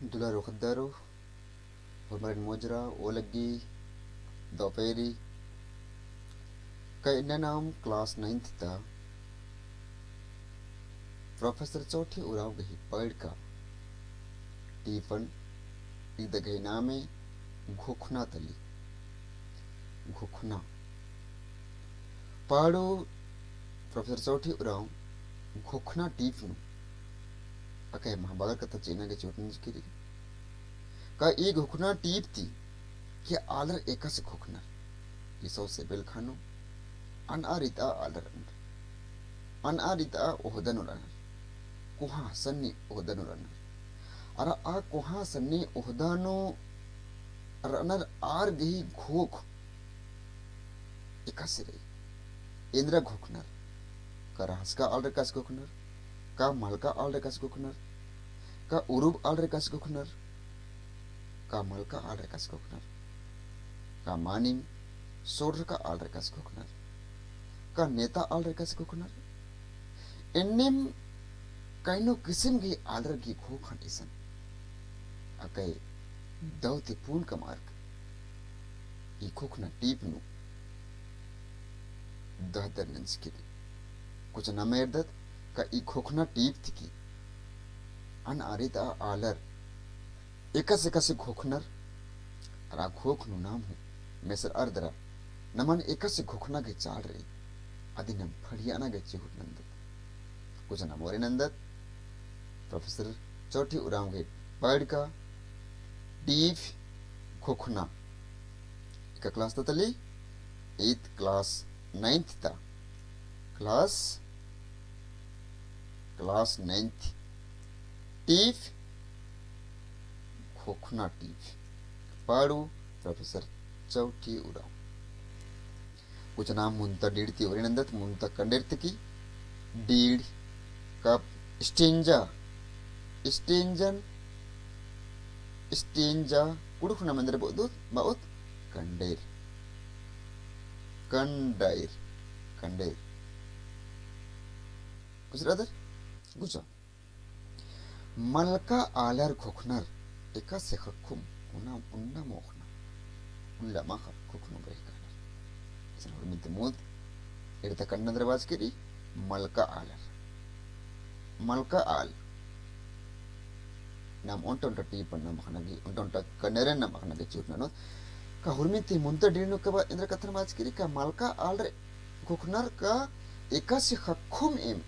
Dula Rokhdaro, Hormarin Mojra, Olagi, Doperi, Kainanam class 9th था professor चौथी उराव गही पढ़ का टीफन इद गही नामे घोखना तली घोखना पाड़ो प्रोफेसर चौथी उराव घोखना टीफनु अके महाभारत कथा चीना के चोटन जिकिरी का ये घोखना टीप थी कि आलर एका से घोखना ये सौ से बिल खानो अनारिता आलर अनारिता ओहदन उड़ाना कुहा सन्नी ओहदन उड़ाना अरा आ कुहा सन्नी ओहदानो रनर आर गही घोख एका से रही इंद्रा घोखनर का रास का आलर का घोखनर का मलका आलर का घोखनर का उरुब आलर का घोखनर का मलका आलर का घोखनर का मानिंग सोडर का आलर का घोखनर का नेता आलर का घोखनर इन्नेम काइनो किस्म की आलर की घोखन इसन अके दौते पून का मार्ग ई घोखना टीप नु दहदर नंस के कुछ न मेरदत का ई घोखना टीप थी की अन आरिता आलर एकस एकस घोखनर अरा घोखनु नाम हूँ मेसर अर्दरा नमन एकस घोखना के चाल रही अधिनम फड़ियाना के चिहुट नंदत कुछ न मोरे नंदत प्रोफेसर चौथी उराम के पढ़ का टीफ घोखना एक क्लास तो तली 8th क्लास 9th था क्लास 9th टीफ घोखना टीफ पाड़ू प्रोफेसर चौथी उराम कुछ नाम मुंता डीड़ती और नंदत मुंता कंडेरत की डीड़ कप स्टेंजा स्टेंजन स्टेंजा कुड़ुखना मंदर बहुत बहुत कंडेर कंडेर कंडेर कुछ रादर कुछ मलका आलर घोखनर एका से खकुम उन्ना उन्ना मोखना उल्ला माखा घोखनु गई कानर इसन और मिंत मूद इरता कन्नंदर बाज करी मलका आल नाम उन्टा टीपन नाम खनगी उन्टा कन्नरन नाम खनगी चूटना नो का हुरमिंती मुंता डीनो का बा इंद्र कथन बाज करी का मलका आल घोखनर का एका से खकुम एम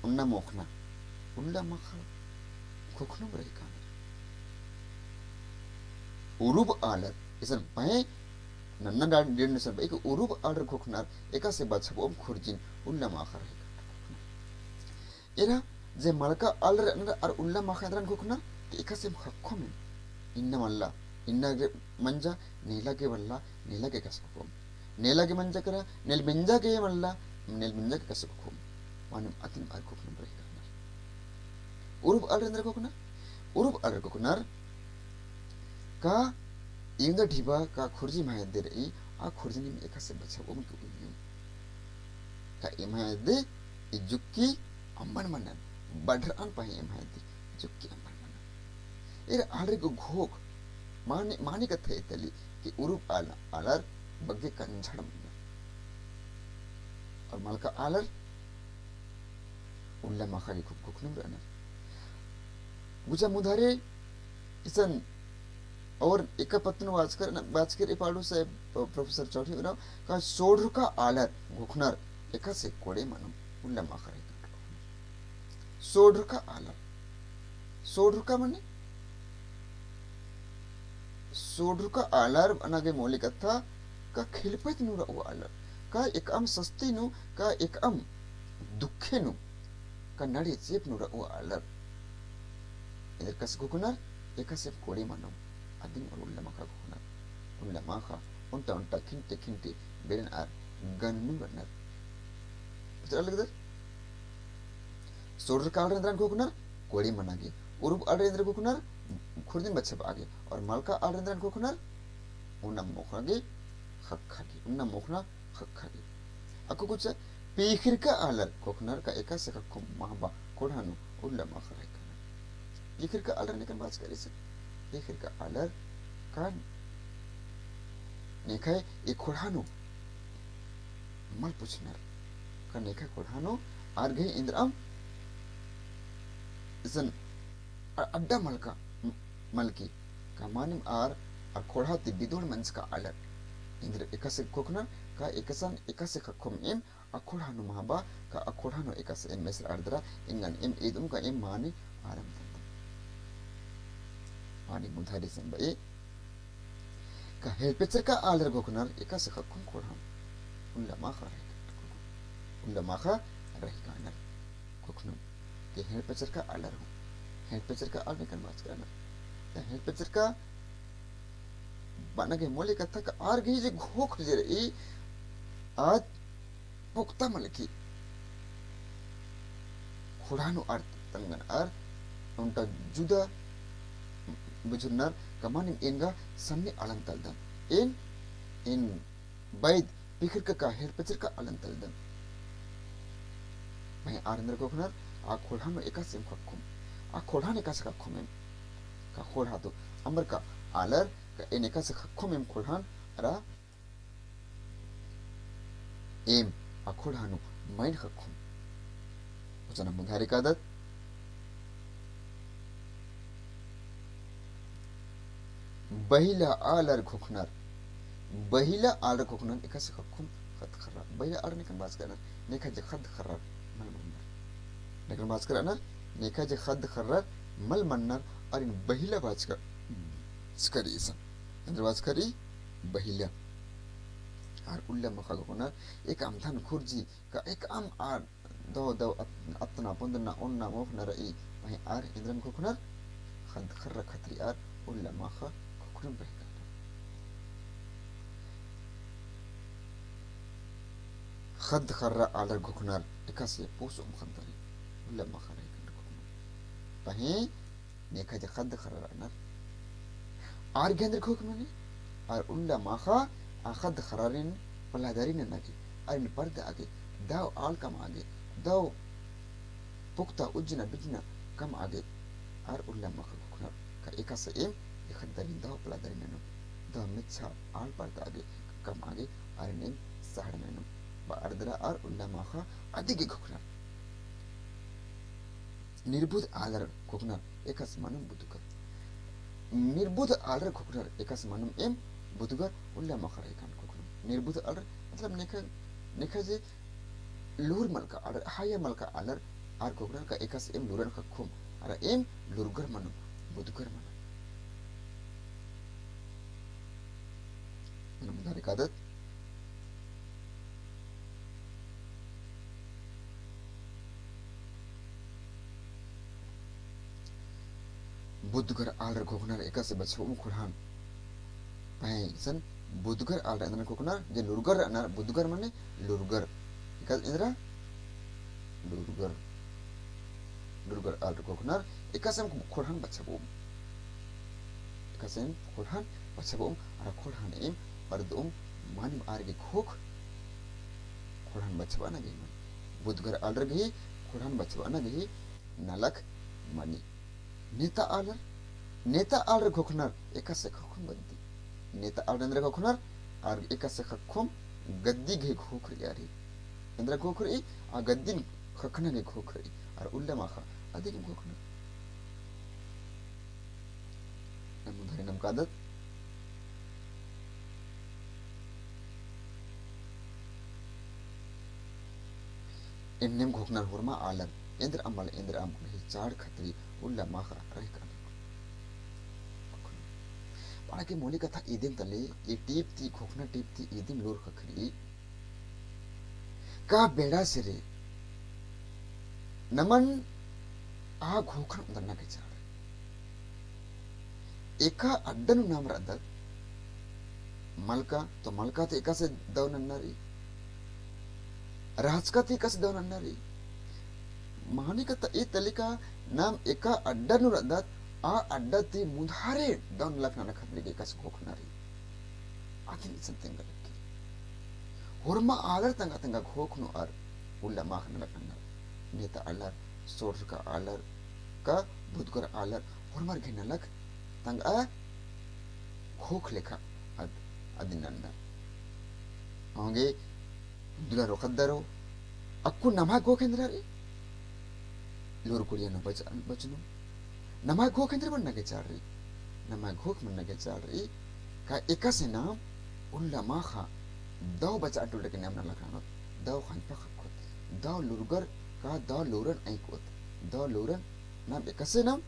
उन्ना मोखना उल्ला माखा घोखनु गई कानर उरुब आलर इसन पहे नन्ना डीन इसन पहे कि उरुब आलर घोखनर एका से बचब ओम खुरजिन उल्ला माखा रहे एरा जे मलका आलर अनर और उल्ला माखा अंदरन घोखनर एका से खखम इन्ना मल्ला इन्ना के मंजा नीला के वल्ला नीला के कसको नीला के मंजा करा नील मिंजा के मल्ला नील मिंजा के कसको मानम अतिम आर घोखनर रहे उरुब आलर अंदर घोखनर उरुब आलर घोखनर का इंदा ढिबा का खुर्जी माय दे रही आ खुर्जी में एका से बचा वो मुझे उन्हीं का इमाय दे इजुक्की अम्मन मनन बढ़ान पाए इमाय दे जुक्की अम्मन मनन इर आलर को घोक माने का थे तली कि उरुब आलर बग्गे कंझड़ मनन और मलका आलर उल्ला माखा की खूब घोकनुम रहना गुजा मुधारे इसन और एक पत्न वाचकर इपाड़ू से प्रोफेसर चौधरी उराव का सोढ़ का आलर घोखनर एका से कोड़े मनो उल्ला माखा रहे सोढ़ का आलर सोढ़ का मने सोढ़ का आलर अनागे मौलिक था का खिलपत नुरा वो आलर का एक अम सस्ती नु का एक अम दुखे नु का नड़ी चेप नुरा वो आलर इधर कस घोखनर एका से कोड़े मनो अदिन और उल्ला माखा घोखनर उल्ला माखा उन्टा उन्टा खिंटे बेरन आर गन्नु गन्नर उतर लगदर सोडर काल रेंद्रन घोखनर कोड़ी मनागे उरुब आल रेंद्र घोखनर खुरदिन बच्चे आगे और मलका आल रेंद्रन घोखनर उन्ना मोखनागे खक्खागे उन्ना मोखना खक्खागे अको कुछ पीखिर का आलर घोखनर का एका से खक्खु महबा कोढ़ानु उल्ला माखा रहे pikir ka alar nekan baca kari se pikir ka alar kan nekai ikhurhanu mal puchnar kan nekai khurhanu arge indram zan adda malka malki kamanim ar akhorha ti bidol mans ka alar indra ekase kokna ka ekasan ekase khakkom em akhorhanu mahaba ka akhorhanu ekase em mesr ardra ingan em edum ka em mani aram mani mudhari semba e ka helpecer ka alar kokna ekase khakkom khorhan ulama kha rahi kanar kokna ke helpecer ka alar ho helpecer ka alne kan baat karna helpecer ka banage mole kata ka ar ge je घोख जे रे आज पुख्ता Melchi खुरानो earth तंगन ar unta juda bujunar kamanin enga sanni alantaldan in baid pikir ka helpecer ka alantaldan mai arndar koknar a khorhano ekasem khakkum a khorhan ekas khakkum ka khorha to amar ka alar ka en ekas khakkum em khorhan ara em a khorhano main khakkum ujana mudhari kadat bahila alar khoknar bahila alar khoknar ekas khakkum khat khara bahila alar nekan bas kana nekha je khad khara mal mannar nekan bas kana nekha je khad khara mal mannar और इन बहिला बाज का Scurry इसा अंदर बाज करी बहिला और उल्ला मखा को ना एक आम थान खुर्जी का एक आम आर दो दो अतना पंदना ओन्ना मोख न रही वहीं आर इंद्रन को खुनर खद खर्रा खतरी आर उल्ला मखा को खुनर बहिला खद खर्रा आलर को खुनर इकासे पोसो मुखंतरी उल्ला मखा रही कंड को खुनर वहीं नेखा जे खद खर्रा नर आर गेंद्र खोक मने और उल्ला माखा आखद खरारिन पलादारिन नगे और इन पर्द आगे दाव आल कम आगे दाव पुख्ता उज्जना बिजना कम आगे और उल्ला माखा खुना का एका से एम खदारिन दाव पलादारिन नो दाव मिच्छा आल पर्द आगे कम आगे और नेम सहड़ मेनो बा अर्दरा और उल्ला माखा अधिक खुना निर्बुध आलर खुना एका समानम बुदुकर निर्बुध आलर खुकनर एकास मानम एम बुधगर उल्ला मखरे कान खुकन निर्बुध आलर मतलब नेखा जे लूर मलका आलर हाया मलका आलर आर खुकनर का एकास एम लूरन खखुम आर एम लूरगर मानम बुधगर मानम नमदारी कादत बुधगर आलर खोखनार एका से बच्चों खुरान भाई सन बुधगर आलर अंदर खोखनार जे लुरगर अनार बुधगर माने लुरगर एका इंद्रा लुरगर आलर खोखनार एका से खुरान बच्चों एका से खुरान बच्चों आर खुरान एम अर्दोम मानिम आरगे खोख खुरान बच्चों आना गई बुधगर आलर गई खुरान बच्चों आना गई नलक मानी नेता आलर खोखनार एका से खखुम गद्दी नेता आलर अंदर खोखनार और एका से खखुम गद्दी घे खोखरी यारी अंदर खोखरी आ गद्दी खखना घे खोखरी और उल्ला माखा अधिक खोखना नमुधारी नम कादत इन्नेम खोखनार हुरमा आलर इंद्र अमल इंद्र अम चार खतरी उल्ला माखा रही कर पाना के मोली कथा ईदिम तले ये टीप थी खोखना टीप थी ईदिम लोर खखरी का बेड़ा सिरे नमन आ खोखना उदरना के चार एका अड्डनु नाम रदत मलका तो एका से दौन अन्नारी राजका ते एका से दौन अन्नारी महानी कथा ए तलिका नाम एका अड्डनु रदत आ अड्डा ते मुधारे दौन लखना खतरे के कस खोखनारी आखिर संतें गलकी हुरमा आलर तंगा खोखनो आर उल्ला माखन लखना नेता आलर सोर का आलर का Bhutkar आलर hormar ginalak tang a खोख लेखा अद अदिनंदा होंगे दुला रोखदरो अक्कु नमा गो केंद्र रे लोर कुड़िया न बचनो नमा गो केंद्र बनना के चार रे नमा घोक बनना के चार रे का एका से नाम उल्ला माखा दाव बचा टुल के नाम न लखानो दाव खान पा खत दाव लुरगर का दाव लोरन आई कोत दाव लोरन नाम एका से नाम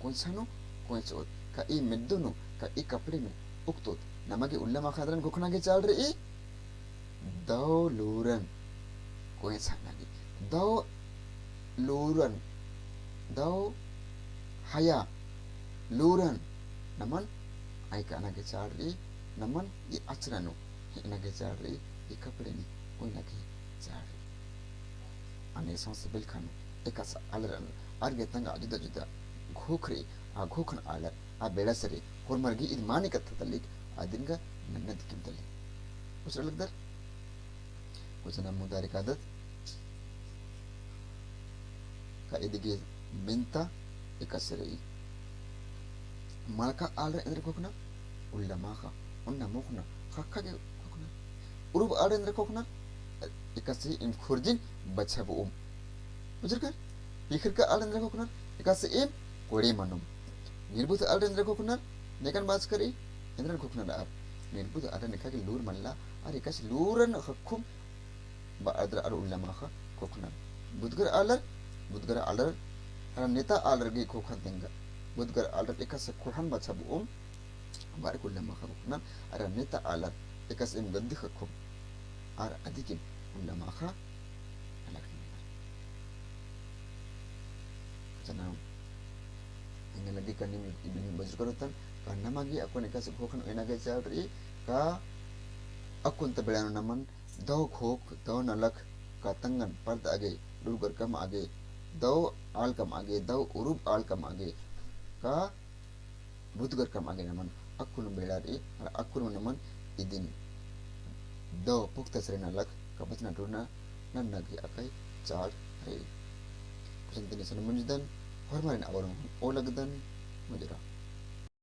कौन सानो कौन चोत का ई मेदुनो का ई कपड़े में उक्तोत नमगे उल्ला माखादरन गोखना के चाल रे दाव लोरन कोई सानागी दाव लोरन दाव हया लोरन नमन आई काना के चाल रे नमन ये आचरनो इना के चाल रे ये कपड़े में कोई ना के चाल रे अने सांस बिलखानो एकास अलरन अर्गे तंगा जुदा जुदा घोखरे आ घोखन आलर आ बेड़सरे hormargi id mani kattalik adinga nannad kimtali usralagdar kusana mudarik adat ka idige minta ikasrei malaka alra indra kokna ulla maha onna mokna khakkage kokna urub alra indra kokna ikasi im khurjin bachabu ujurkar ikhirka alra indra kokna ikasi im kori manum nirbut alra indra kokna नेकन बात करी इंद्रन खुखना आप निर्बुद आटा निका के लूर मल्ला और एकास लूरन खखुम बादर अर उल्ला माखा खुखना बुदगर आलर हर नेता आलर गे खुखा देंगा बुदगर आलर एकास खुहान बचा बुम बारे उल्ला माखा खुखना अर नेता आलर एकास इन गद्दी खखुम और अधिक उल्ला माखा अलग जना इंगे लगी करनी में इबनी buzzer करोतन karena magi aku nikah sebuahkan enaga jari ka akun tebelan naman daw khok daw nalak katangan part age dulgar kam age daw al kam age daw urub al kam age ka budgar kam age naman akun belari akun naman idin daw pukta sre nalak kabatna duna nan nagi akai char re kusantin sana munjdan hormarin awarung olagdan mujra